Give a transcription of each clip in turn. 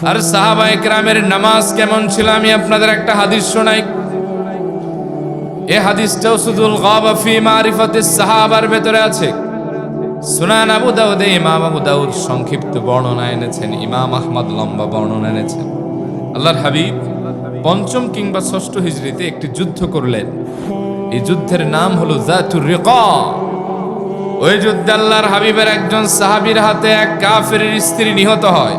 আর সাহাবায়ে কেরামের নামাজ কেমন ছিল আমি আপনাদের একটা হাদিস শোনাই। এই হাদিসটাও সুদুল গাবা ফি মারিফাতিস সাহাবার ভেতরে আছে। সুনান আবু দাউদে ইমাম আবু দাউদ সংক্ষিপ্ত বর্ণনা এনেছেন, ইমাম আহমদ লম্বা বর্ণনা এনেছেন। আল্লাহর হাবিব পঞ্চম কিংবা ষষ্ঠ হিজরিতে একটি যুদ্ধ করলেন। এই যুদ্ধের নাম হলো যাতুর রিকা। ওই যুদ্ধে আল্লাহর হাবিবের একজন সাহাবীর হাতে এক কাফেরের স্ত্রী নিহত হয়।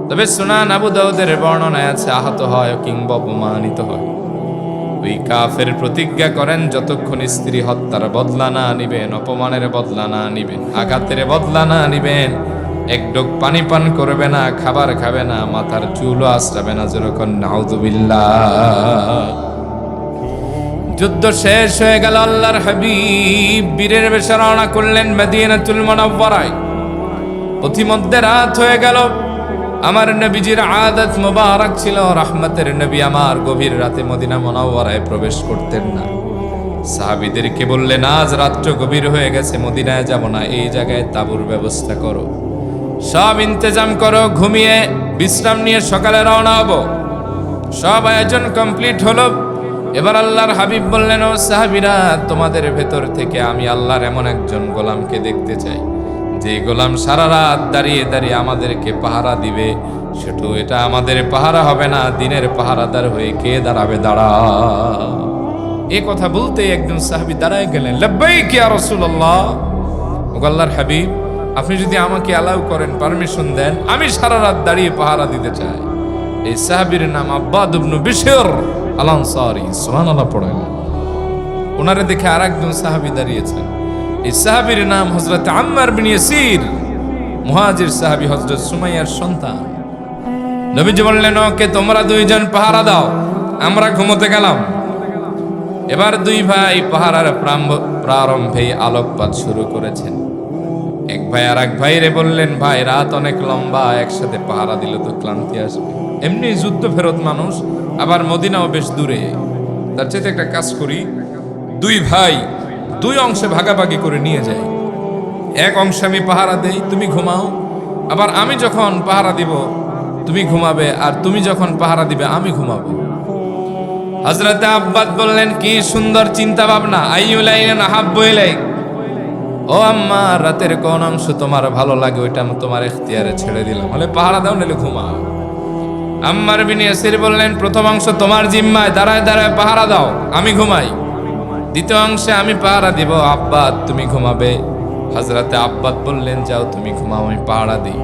তবে সুনান আবু দাউদের বর্ণনায় আছে আহত হয় কিংবা অপমানিত হয়। ওই কাফের প্রতিজ্ঞা করেন যতক্ষণ স্ত্রী হত্যার বদলা না নিবেন, অপমানের বদলা না নিবেন, আঘাতের বদলা না নিবেন, এক ডোক পানি পান করবে না, খাবার খাবে না, মাথার চুলও আঁচড়াবে না। যেরকম নাউযুবিল্লাহ। যুদ্ধ শেষ হয়ে গেল। আল্লাহর হাবিব বীরের বেশে রওনা করলেন মদিনাতুল মুনাওয়ারায়। পথিমধ্যে রাত হয়ে গেল। আমার নবীজির আদত মুবারক ছিল, রহমতের নবী আমার গভীর রাতে মদিনা মুনাওয়ারায় প্রবেশ করতেন না। সাহাবীদেরকে বললেন, আজ রাত্র গভীর হয়ে গেছে, মদিনায় যাব না, এই জায়গায় তাঁবুর ব্যবস্থা করো, সব ইন্তেজাম করো, ঘুমিয়ে বিশ্রাম নিয়ে সকালে রওনা হব। সব আয়োজন কমপ্লিট হলো। এবার আল্লাহর হাবিব বললেন, ও সাহাবীরা, তোমাদের ভেতর থেকে আমি আল্লাহর এমন একজন গোলামকে দেখতে চাই, যে গোলাম সারা রাত দাঁড়িয়ে দাঁড়িয়ে আমাদেরকে পাহারা দিবে। সেটা এটা আমাদের পাহারা হবে না, দিনের পাহারাদার হয়ে কে দাঁড়াবে? দাঁড়া। এ কথা বলতে একজন সাহাবী দাঁড়ায় গেলেন। লাব্বাইক ইয়া রাসূলুল্লাহ। ও আল্লাহর হাবিব, আপনি যদি আমাকে অ্যালাউ করেন, পারমিশন দেন, আমি সারা রাত দাঁড়িয়ে পাহারা দিতে চাই। এই সাহাবীর নাম আব্বাদ ইবনে বিশর আল আনসারী। সুবহানাল্লাহ পড়েন। ওনারে দেখে আরেকজন সাহাবী দাঁড়িয়েছেন। এই সাহাবীর নাম হযরত আম্মার বিন ইয়াসির, মুহাজির সাহাবী, হযরত সুমাইয়ার সন্তান। নবীজি বললেন, ওকে তোমরা দুইজন পাহারা দাও, আমরা ঘুমোতে গেলাম। এবার দুই ভাই পাহারার প্রারম্ভেই আলোকপাত শুরু করেছেন। এক ভাই আর এক ভাইরে বললেন, ভাই রাত অনেক লম্বা, একসাথে পাহারা দিলে তো ক্লান্তি আসবে। এমনি যুদ্ধ ফেরত মানুষ, আবার মদিনাও বেশ দূরে, তার চাইতে একটা কাজ করি, দুই ভাই দুই অংশে ভাগাভাগি করে নিয়ে যাই। এক অংশে আমি পাহারা দেই, তুমি ঘুমাও, আবার আমি যখন পাহারা দিব তুমি ঘুমাবে, আর তুমি যখন পাহারা দিবে আমি ঘুমাবো। হযরত আব্বাস বললেন, কি সুন্দর চিন্তা ভাবনা। আইয়ুলাইন আহাব্বু ইলাইক। ও আম্মা, রাতের কোন অংশ তোমার ভালো লাগে ওইটা আমি তোমার ইখতিয়ারে ছেড়ে দিলাম, বলে পাহারা দাও নাহলে ঘুমাও। আম্মার বিন ইয়াসির বললেন, প্রথম অংশ তোমার জিম্মায়, দাঁড়ায় দাঁড়ায় পাহারা দাও, আমি ঘুমাই। দ্বিতীয় অংশে আমি পাহারা দিব, আব্বাস তুমি ঘুমাবে। হযরতে আব্বাস বললেন, যাও তুমি ঘুমাও, আমি পাহারা দিই।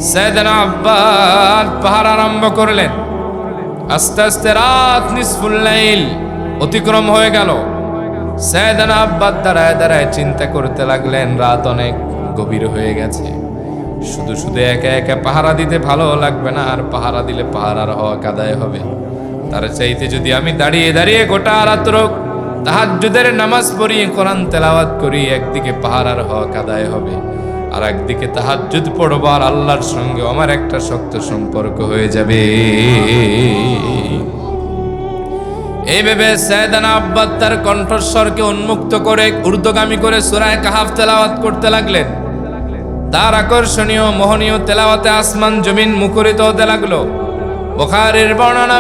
সাইয়েদনা আব্বাস পাহারা আরম্ভ করলেন। আস্তে আস্তে রাত নিসফুল লাইল অতিক্রম হয়ে গেল। সাইয়েদনা আব্বাস দাঁড়ায় দাঁড়ায় চিন্তা করতে লাগলেন, রাত অনেক গভীর হয়ে গেছে, শুধু শুধু একা একা পাহারা দিতে ভালো লাগবে না, আর পাহারা দিলে পাহারার হক আদায় হবে। তার চাইতে যদি আমি দাঁড়িয়ে দাঁড়িয়ে গোটা রাত্র তাহাজ্জুদের নামাজ পড়ি, কোরআন তেলাওয়াত করি, একদিকে পাহারার হক আদায় হবে, আর একদিকে তাহাজ্জুদ পড়ব, আর আল্লাহর সঙ্গে আমার একটা শক্ত সম্পর্ক হয়ে যাবে। এই ভেবে সাইয়েদনা আব্বাস তার কণ্ঠস্বরকে উন্মুক্ত করে ঊর্ধ্বগামী করে সূরা কাহাফ তেলাওয়াত করতে লাগলেন। তার আকর্ষণীয় মোহনীয় তেলাওয়াতে আসমান জমিন মুখরিত হতে লাগলো। বুখারীর বর্ণনা,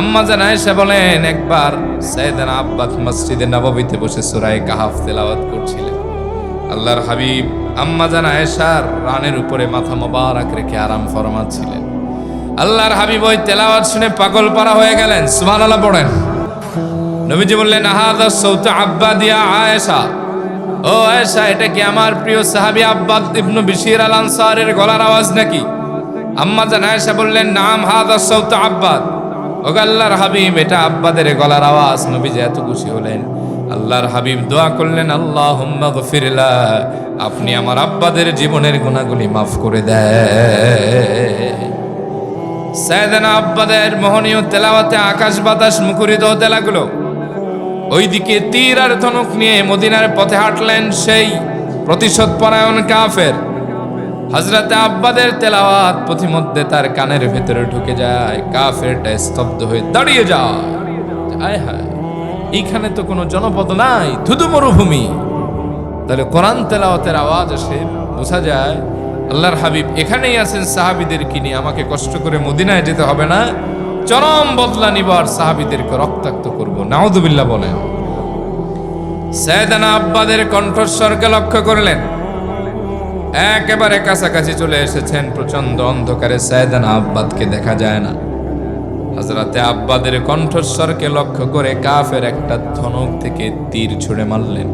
আম্মা জান আয়েশা বলেন, একবার সাইয়েদনা আব্বাস মসজিদে নববীতে বসে সূরা কাহাফ তেলাওয়াত করছিলেন। আল্লাহর হাবিব আম্মা জান আয়েশার রানের উপরে মাথা মোবারক রেখে আরাম ফরমাচ্ছিলেন। আল্লাহর হাবিব ওই তেলাওয়াত শুনে পাগল পারা হয়ে গেলেন। সুবহানাল্লাহ পড়েন। নবীজি বললেন, হাযা সাউতু আব্বাদিয়া আয়েশা। ও আয়েশা, এটা কি আমার প্রিয় সাহাবী আব্বাদ ইবনে বিশির আল আনসারীর গলার আওয়াজ নাকি? আম্মা জান আয়েশা বললেন, নাম হাযা সাউতু আব্বাদ। ও আল্লাহর হাবিব, এটা আব্বাদের গলার আওয়াজ। নবীজি এত খুশি হলেন। আল্লাহর হাবিব দোয়া করলেন, আল্লাহুম্মা গফির লাহ, আপনি আমার আব্বাদের জীবনের গুনাহগুলি মাফ করে দেন। সাইয়েদনা আব্বাদের মোহনীয় তেলাওয়াতে আকাশ বাতাস মুখরিত হতে লাগলো। ওইদিকে তীর আর ধনুক নিয়ে মদিনার পথে হাঁটলেন সেই প্রতিশোধ পরায়ণ কাফের। হযরতে আব্বাদের তেলাওয়াত পথিমধ্যে তার কানের ভেতরে ঢুকে যায়। কাফেরটা স্তব্ধ হয়ে দাঁড়িয়ে যায়। হায় হায়, এইখানে তো কোনো জনপদ নাই, ধুধু মরুভূমি। তাহলে কোরআন তেলাওয়াতের আওয়াজ আসে, বোঝা যায় আল্লাহর হাবিব এখানেই আছেন সাহাবীদেরকে নিয়ে, আমাকে কষ্ট করে মদিনায় যেতে হবে না, চরম বদলা নিব আর সাহাবীদেরকে রক্তাক্ত করব। নাউযুবিল্লাহ বলেন। সাইয়েদনা আব্বাদের কণ্ঠস্বরকে লক্ষ্য করলেন, একেবারে কাছাকাছি চলে এসেছেন, প্রচন্ড অন্ধকারে সাইয়েদনা আব্বাদকে দেখা যায় না। হযরতে আব্বাদের কণ্ঠস্বরকে লক্ষ্য করে কাফের একটা ধনুক থেকে তীর ছুঁড়ে মারলেন।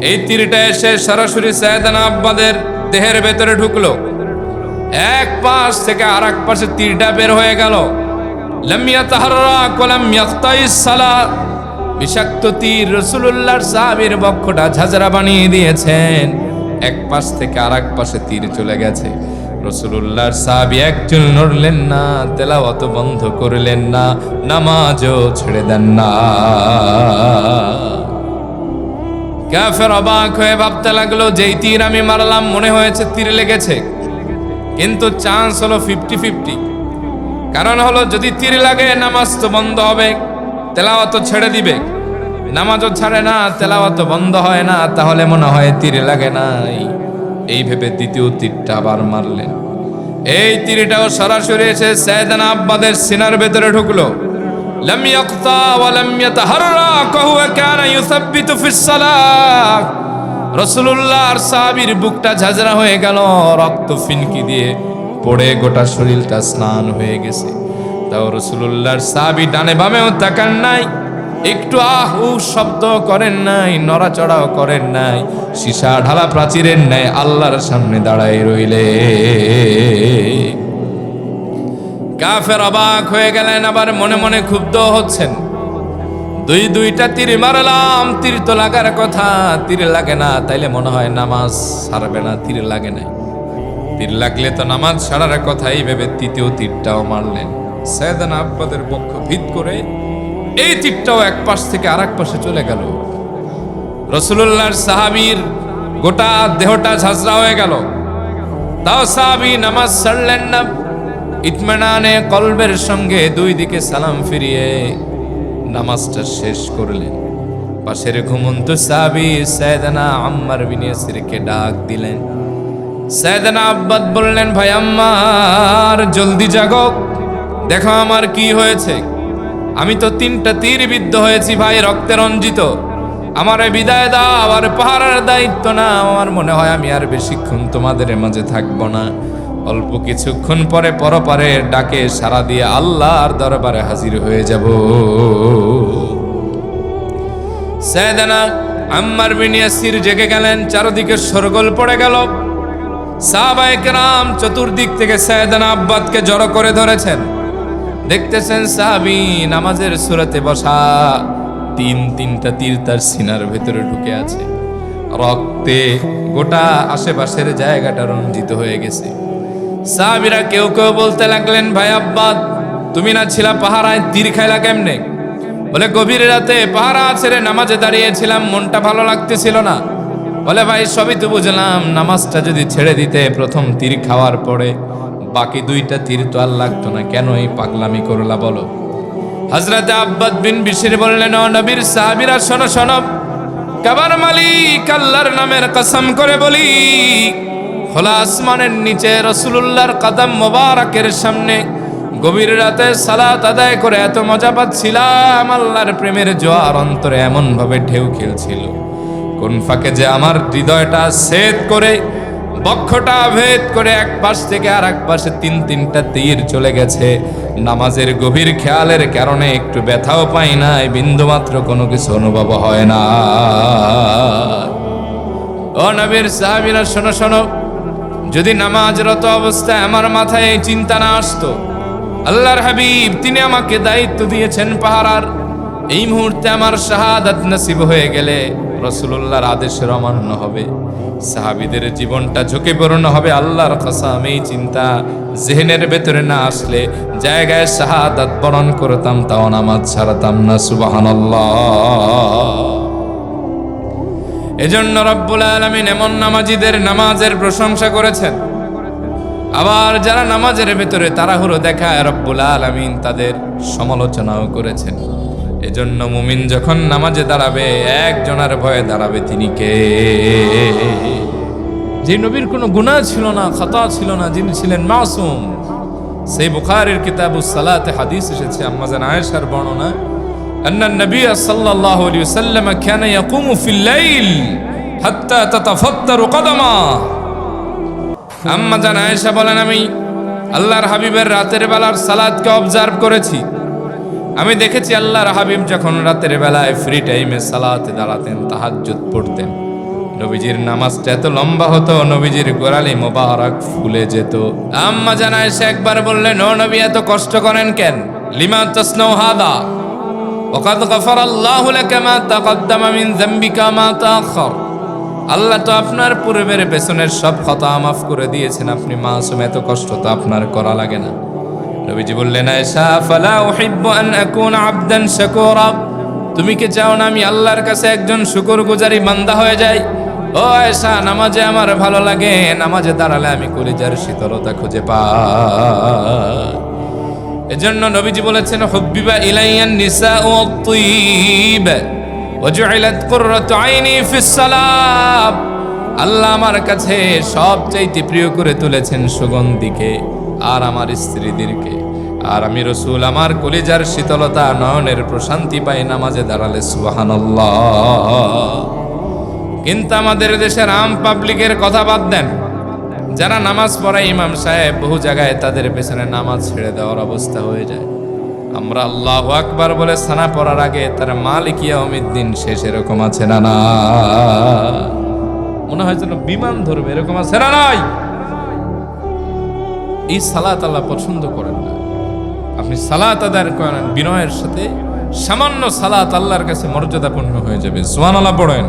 এই তীরটা এসে সরাসরি সাইয়েদনা আব্বাদের দেহের ভেতরে ঢুকলো। এক পাশ থেকে আর এক পাশে তীরটা বের হয়ে গেল। লাম ইয়াতাহাররাক ওয়া লাম ইয়াখতাইস সালাত। বিষাক্ত তীর রাসূলুল্লাহর সাহাবীর বক্ষটা ঝাঁঝরা বানিয়ে দিয়েছেন। এক পাশ থেকে আর এক পাশে তীর চলে গেছে। রাসূলুল্লাহর সাহাবী একজন নড়লেন না, তেলাওয়াত বন্ধ করলেন না, নামাজও ছেড়ে দেন না। কাফের অবাক হয়ে ভাবতে লাগলো, যেই তীর আমি মারলাম মনে হয়েছে তীর লেগেছে, কিন্তু চান্স হলো 50-50। কারণ হলো যদি তীর লাগে নামাজ তো বন্ধ হবে, তেলাওয়াত ছেড়ে দিবে। নামাজও ছাড়ে না, তেলাওয়াত বন্ধ হয় না, তাহলে মনে হয় তীর লাগে নাই। এই ভেবে দ্বিতীয় তীরটা আবার মারলেন। এই তীরটাও সরাসরি এসে সাইয়েদনা আব্বাদের সিনার ভেতরে ঢুকলো। লাম ইয়াকতা ওয়া লাম ইয়াতাহাররাক ওয়া হুয়া কানা ইউসাব্বিতু ফিস সালাহ। রাসূলুল্লাহর সাহাবীর বুকটা ঝাঁঝরা হয়ে গেল, রক্ত ফিনকি দিয়ে পড়ে গোটা শরীরটা স্নান হয়ে গেছে। তাও রাসূলুল্লাহর সাহাবী ডানে বামেও তাকান নাই, একটু আহু শব্দ করেন নাই, নড়াচড়াও করেন নাই, সীসা ঢালা প্রাচীরের ন্যায় আল্লাহর সামনে দাঁড়ায় রইলে। কাফের অবাক হয়ে গেলেন, আবার মনে মনে ক্ষুব্ধ হচ্ছেন। দুইটা তীর মারলাম, তীর তো লাগার কথা, তীর লাগে না, তাইলে মনে হয় নামাজ ছাড়বে না। তীর লাগে নাই, তীর লাগলে তো নামাজ ছাড়ার কথা। এই ভেবে তৃতীয় তীরটাও মারলেন। সাইয়েদনা আব্বাদের বক্ষ ভিদ করে এই তীরটাও এক পাশ থেকে আর এক পাশে চলে গেল। রাসূলুল্লাহর সাহাবীর গোটা দেহটা ঝাঁঝরা হয়ে গেল। তাও সাহাবী নামাজ ছাড়লেন না, ইতমিনানে কলবের সঙ্গে দুই দিকে সালাম ফিরিয়ে নামাজটা শেষ করলেন। পাশের ঘুমন্ত সাহাবী সাইয়েদনা আম্মার বিন ইয়াসিরকে ডাক দিলেন। সাইয়েদনা আব্বাদ বললেন, ভাই আম্মার, জলদি জাগো, দেখো আমার কি হয়েছে। আমি তো 3টা তীর বিদ্ধ হয়েছি ভাই, রক্তে রঞ্জিত। আমারে বিদায় দাও, আর পাহারার দায়িত্ব না। আমার মনে হয় আমি আর বেশিক্ষণ তোমাদের মাঝে থাকবো না। অল্প কিছুক্ষণ পরে পরপারে ডাকে সাড়া দিয়ে আল্লাহর দরবারে হাজির হয়ে যাব। সাইয়েদনা আম্মার বিন ইয়াসির জেগে গেলেন, চারদিকে শোরগোল পড়ে গেল। সাহাবায়ে কেরাম চতুর্দিক থেকে সাইয়েদনা আব্বাদকে জড়ো করে ধরেছেন। দেখতেছেন সাহাবী নামাজের সুরাতে বসা, 3টা তীর তার সিনার ভেতরে ঢুকে আছে। রক্তে গোটা আশেপাশের জায়গাটা রঞ্জিত হয়ে গেছে। সাহাবীরা কেউ কেউ বলতে লাগলেন, ভাই আব্বাদ, তুমি না ছিলা পাহারায়, তীর খাইলা কেমনে? বলে, গভীর রাতে পাহারা ছেড়ে নামাজে দাঁড়িয়েছিলাম, মনটা ভালো লাগতেছিল না। বলে, ভাই সবই তো বুঝলাম, নামাজটা যদি ছেড়ে দিতে প্রথম তীর খাওয়ার পরে বাকি 2টা তীর তো আর লাগতো না, কেন এই পাগলামি করলা বলো? হযরতে আব্বাদ বিন বিশির বললেন, ও নবীর সাহাবীরা, শোনো শোনো, কাবার মালিক আল্লাহর নামের কসম করে বলি, খোলা আসমানের নিচে রাসূলুল্লাহর কদম মোবারকের সামনে গভীর রাতে সালাত আদায় করে এত মজা পাচ্ছিলাম, আল্লাহর প্রেমের জোয়ার অন্তরে এমন ভাবে ঢেউ খেলছিল, কোন ফাঁকে যে আমার হৃদয়টা ছেদ করে বক্ষটা ভেদ করে এক পাশ থেকে আর এক পাশে 3টা তীর চলে গেছে। নামাজের গভীর খেয়ালের কারণে একটু ব্যথাও পাই নাই, বিন্দুমাত্র কোনো কিছু অনুভব হয় না। ও নবীর সাহাবীরা, শোনো শোনো, যদি নামাজরত অবস্থায় আমার মাথায় এই চিন্তা না আসতো, আল্লাহর হাবিব তিনি আমাকে দায়িত্ব দিয়েছেন পাহারার, এই মুহূর্তে আমার শাহাদাত নসিব হয়ে গেলে রাসূলুল্লাহর আদেশের অমান্য হবে, সাহাবীদের জীবনটা ঝুঁকিপূর্ণ হবে। আল্লাহর কসম, এই চিন্তা জেহেনের ভেতরে না আসলে জায়গায় শাহাদাত বরণ করতাম, তাও নামাজ ছাড়তাম না। সুবহানাল্লাহ। এজন্য রব্বুল আলামিন এমন নামাজীদের নামাজের প্রশংসা করেছেন, আবার যারা নামাজের ভেতরে তাড়াহুড়ো দেখায় রব্বুল আলামিন তাদের সমালোচনাও করেছেন। এজন্য মুমিন যখন নামাজে দাঁড়াবে একজনের ভয়ে দাঁড়াবে, তিনি কে? যে নবীর কোনো গুনাহ ছিল না, খাতা ছিল না, যিনি ছিলেন মাসুম। সেই বুখারীর কিতাবুস সালাতে হাদিস এসেছে আম্মা জান আয়েশার বর্ণনা, আন্না নবী সাল্লাল্লাহু আলাইহি ওয়াসাল্লাম কানা ইয়াকুমু ফিল লাইল হাত্তা তাতাফাত্তারু কদামা। আম্মা জান আয়েশা বলেন, আমি আল্লাহর হাবিবের রাতের বেলার সালাতকে অবজার্ভ করেছি। আমি দেখেছি আল্লাহর হাবিব যখন রাতের বেলায় ফ্রি টাইমে সালাতে দাঁড়াতেন, তাহাজ্জুদ পড়তেন, নবীজির নামাজটা এত লম্বা হতো, নবীজির গোড়ালি মোবারক ফুলে যেত। আম্মা জান আয়েশা একবার বললেন, ও নবী এত কষ্ট করেন কেন? লিমা তাসনাউ হাদা ওয়াকাদ গাফারাল্লাহু লাকা মা তাকদ্দামা মিন যামবিকা মা তাআখার। আল্লাহ তো আপনার পূর্বের পেছনের সব খতা মাফ করে দিয়েছেন, আপনি মাসুম, এত কষ্ট তো আপনার করা লাগে না। নবীজি বললেন, আয়েশা ফালা উহিব্বু আন আকুনা আবদান শাকুরা, তুমি কি চাও না আমি আল্লাহর কাছে একজন শুকরগুজারি বান্দা হয়ে যাই? ও আয়েশা, নামাজে আমার ভালো লাগে, নামাজে দাঁড়ালে আমি কলিজার শীতলতা খুঁজে পাই। এজন্য নবীজি বলেছেন, হুব্বিবা ইলাইয়ান নিসাউ ওয়াত-তিব ওয়াজুইলাত কুররাতু আইনি ফিস সালাত। আল্লাহ আমার কাছে সবচাইতে প্রিয় করে তুলেছেন সুগন্ধিকে আর আমার স্ত্রীদেরকে, আর আমি রাসূল আমার কলিজার শীতলতা, নয়নের প্রশান্তি পাই নামাজে দাঁড়ালে। সুবহানাল্লাহ। কিন্তু আমাদের দেশের আম পাবলিকের কথা বাদ দেন, যারা নামাজ পড়ে ইমাম সাহেব, বহু জায়গায় তাদের পেছনে নামাজ ছেড়ে দেওয়ার অবস্থা হয়ে যায়। আমরা আল্লাহু আকবার বলে সানা পড়ার আগে তার মালিক ইয়াউমিদ্দিন শেষ, এরকম আছে না? না, মনে হয় যেন বিমান ধরবে, এরকম আছে না? নাই। এই সালাত আল্লাহ পছন্দ করেন না। আপনি সালাত আদায় করেন বিনয়ের সাথে, সামান্য সালাত আল্লাহর কাছে মর্যাদাপূর্ণ হয়ে যাবে। সুবহানাল্লাহ পড়েন।